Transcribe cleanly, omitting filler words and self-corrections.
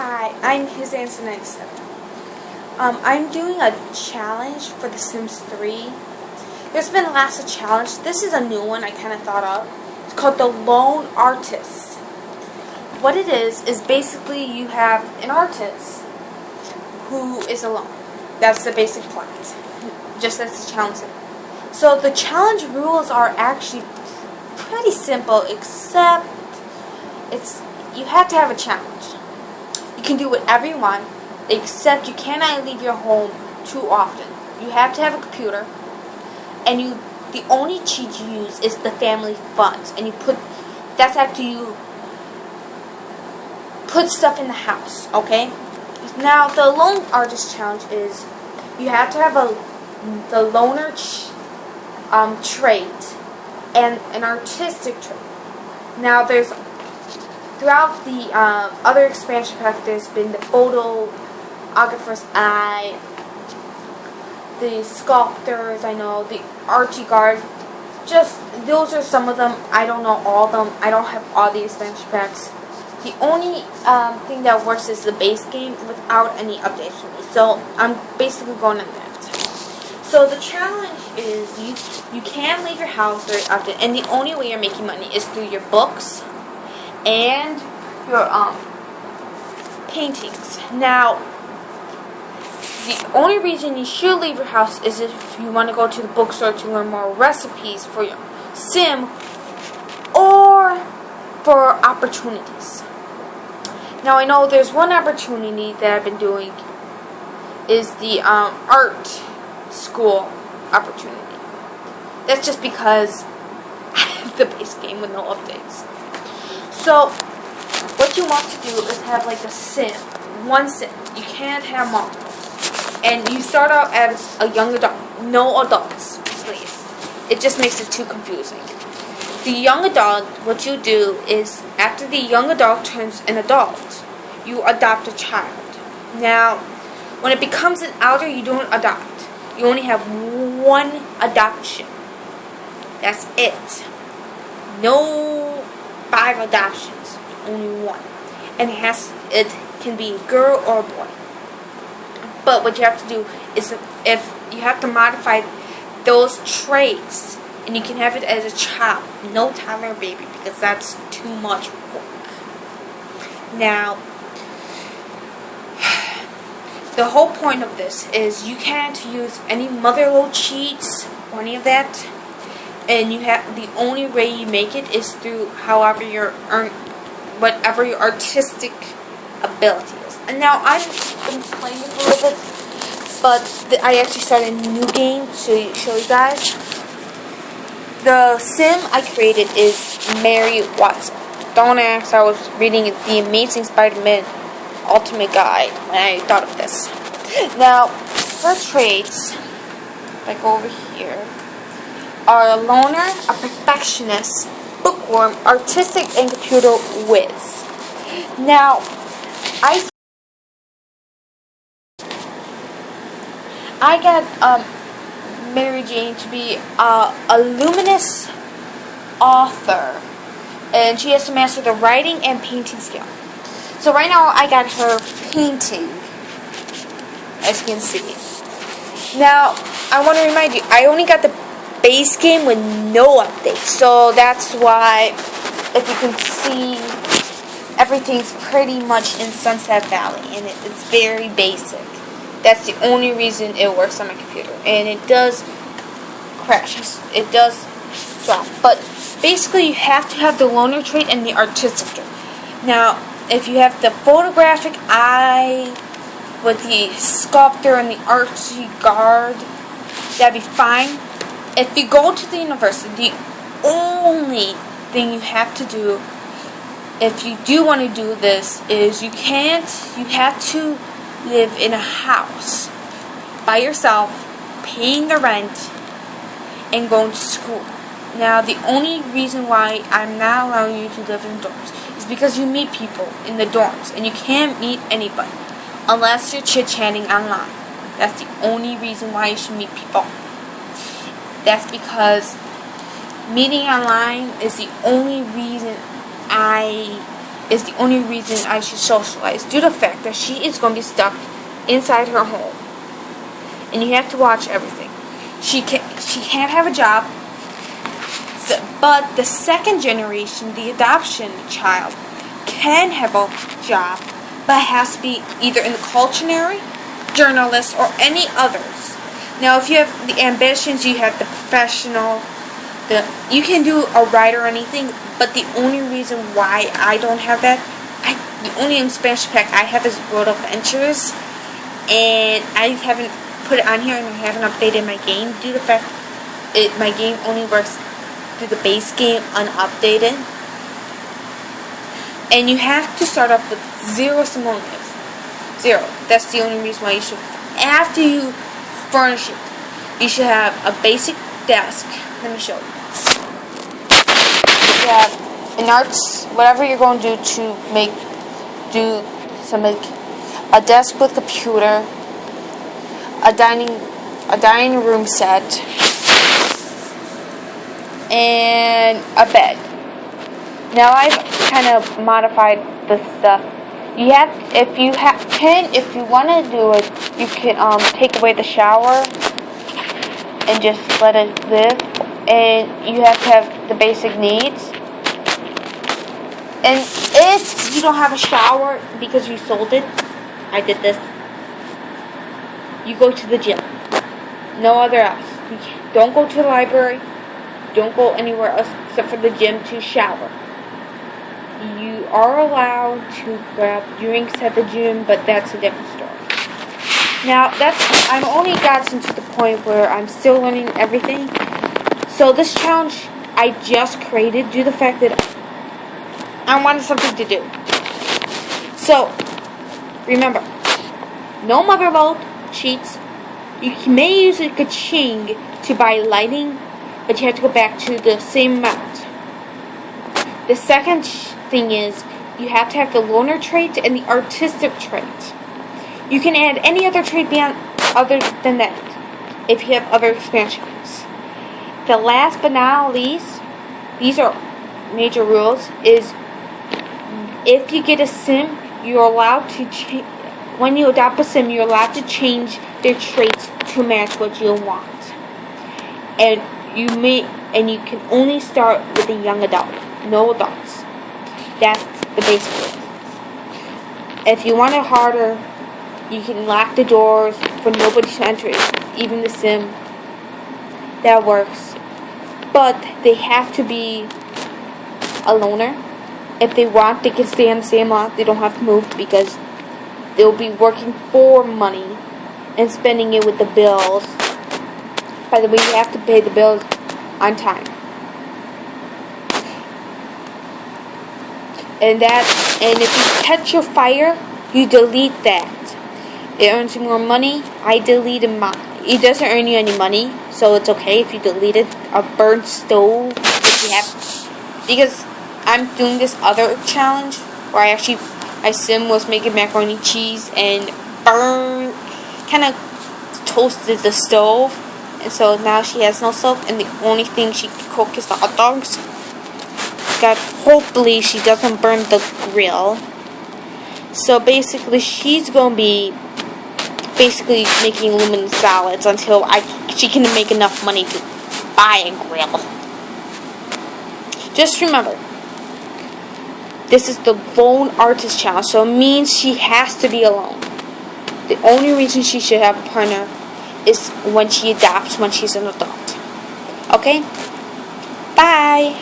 Hi, I'm his answer 97. I'm doing a challenge for The Sims 3. There's been lots of challenges. This is a new one I kind of thought of. It's called The Lone Artist. What it is basically you have an artist who is alone. That's the basic plot. Just as the challenge. So the challenge rules are actually pretty simple, except you have to have a challenge. You can do whatever you want, except you cannot leave your home too often. You have to have a computer, and the only cheat you use is the family funds, and that's after you put stuff in the house, okay? Now the Lone Artist Challenge is you have to have the loner trait and an artistic trait. Now throughout the other expansion pack, there's been the photographer's eye, the sculptors, I know, the Archie guards. Just those are some of them. I don't know all of them. I don't have all the expansion packs. The only thing that works is the base game without any updates for me. So I'm basically going on that. So the challenge is you can leave your house very often, and the only way you're making money is through your books and your paintings. Now, the only reason you should leave your house is if you want to go to the bookstore to learn more recipes for your sim or for opportunities. Now, I know there's one opportunity that I've been doing is the art school opportunity. That's just because I have the base game with no updates. So, what you want to do is have like one sim. You can't have multiple. And you start out as a young adult. No adults, please. It just makes it too confusing. The young adult, what you do is, after the young adult turns an adult, you adopt a child. Now, when it becomes an elder, you don't adopt. You only have one adoption. That's it. No 5 adoptions. Only one. And it can be a girl or a boy. But what you have to do is if you have to modify those traits, and you can have it as a child, no toddler baby, because that's too much work. Now, the whole point of this is you can't use any motherlode cheats or any of that, and the only way you make it is through whatever your artistic ability is. And now I've been playing it a little bit, but I actually started a new game to show you guys. The sim I created is Mary Watson. Don't ask, I was reading The Amazing Spider-Man Ultimate Guide when I thought of this. Now, her traits, if I go over here, are a loner, a perfectionist, bookworm, artistic, and computer whiz. Now, I got Mary Jane to be a luminous author, and she has to master the writing and painting skill. So right now I got her painting, as you can see. Now, I want to remind you, I only got the base game with no updates, so that's why, if you can see, everything's pretty much in Sunset Valley, and it's very basic. That's the only reason it works on my computer, and it does crash. It does drop, but basically you have to have the loner trait and the artistic trait. Now, if you have the photographic eye with the sculptor and the artsy guard, that'd be fine. If you go to the university, the only thing you have to do, if you do want to do this, is you have to live in a house by yourself, paying the rent, and going to school. Now, the only reason why I'm not allowing you to live in dorms is because you meet people in the dorms, and you can't meet anybody unless you're chit-chatting online. That's the only reason why you should meet people. That's because meeting online is the only reason I is the only reason I should socialize, due to the fact that she is going to be stuck inside her home. And you have to watch everything. She can't have a job, but the second generation, the adoption child, can have a job, but it has to be either in the culinary, journalist, or any others. Now, if you have the ambitions, you have the professional, you can do a writer or anything, but the only reason why I don't have that, the only expansion pack I have is World of Adventures, and I haven't put it on here, and I haven't updated my game due to the fact my game only works through the base game unupdated. And you have to start off with 0 simoleons. 0. That's the only reason why you should. After you furnish it, you should have a basic desk. Let me show you. You have an arts, whatever you're going to do to make a desk with computer, a dining room set, and a bed. Now I've kind of modified the stuff. You have, if you want to do it, you can take away the shower and just let it live. And you have to have the basic needs. And if you don't have a shower because you sold it, I did this. You go to the gym. No other else. You don't go to the library. Don't go anywhere else except for the gym to shower. You are allowed to grab drinks at the gym, but that's a different story. Now, I've only gotten to the point where I'm still learning everything. So this challenge I just created due to the fact that I wanted something to do. So, remember, no mother load sheets. You may use a ka-ching to buy lighting, but you have to go back to the same amount. The second thing is you have to have the loner trait and the artistic trait. You can add any other trait other than that if you have other expansions. The last but not least, these are major rules, is if you get a sim, you're allowed to when you adopt a sim, you're allowed to change their traits to match what you want. And you can only start with a young adult, no adults. That's the basic rule. If you want it harder, you can lock the doors for nobody to enter, even the sim. That works. But they have to be a loner. If they want, they can stay on the same lot. They don't have to move because they'll be working for money and spending it with the bills. By the way, you have to pay the bills on time. And if you catch your fire, you delete that. It earns you more money. I deleted mine. It doesn't earn you any money, so it's okay if you deleted a burnt stove. Because I'm doing this other challenge where my sim was making macaroni cheese and kind of toasted the stove, and so now she has no stove, and the only thing she can cook is the hot dogs. Hopefully she doesn't burn the grill. So basically she's going to be making aluminum salads until she can make enough money to buy a grill. Just remember, this is the lone artist challenge, so it means she has to be alone. The only reason she should have a partner is when she adopts, when she's an adult. Okay? Bye!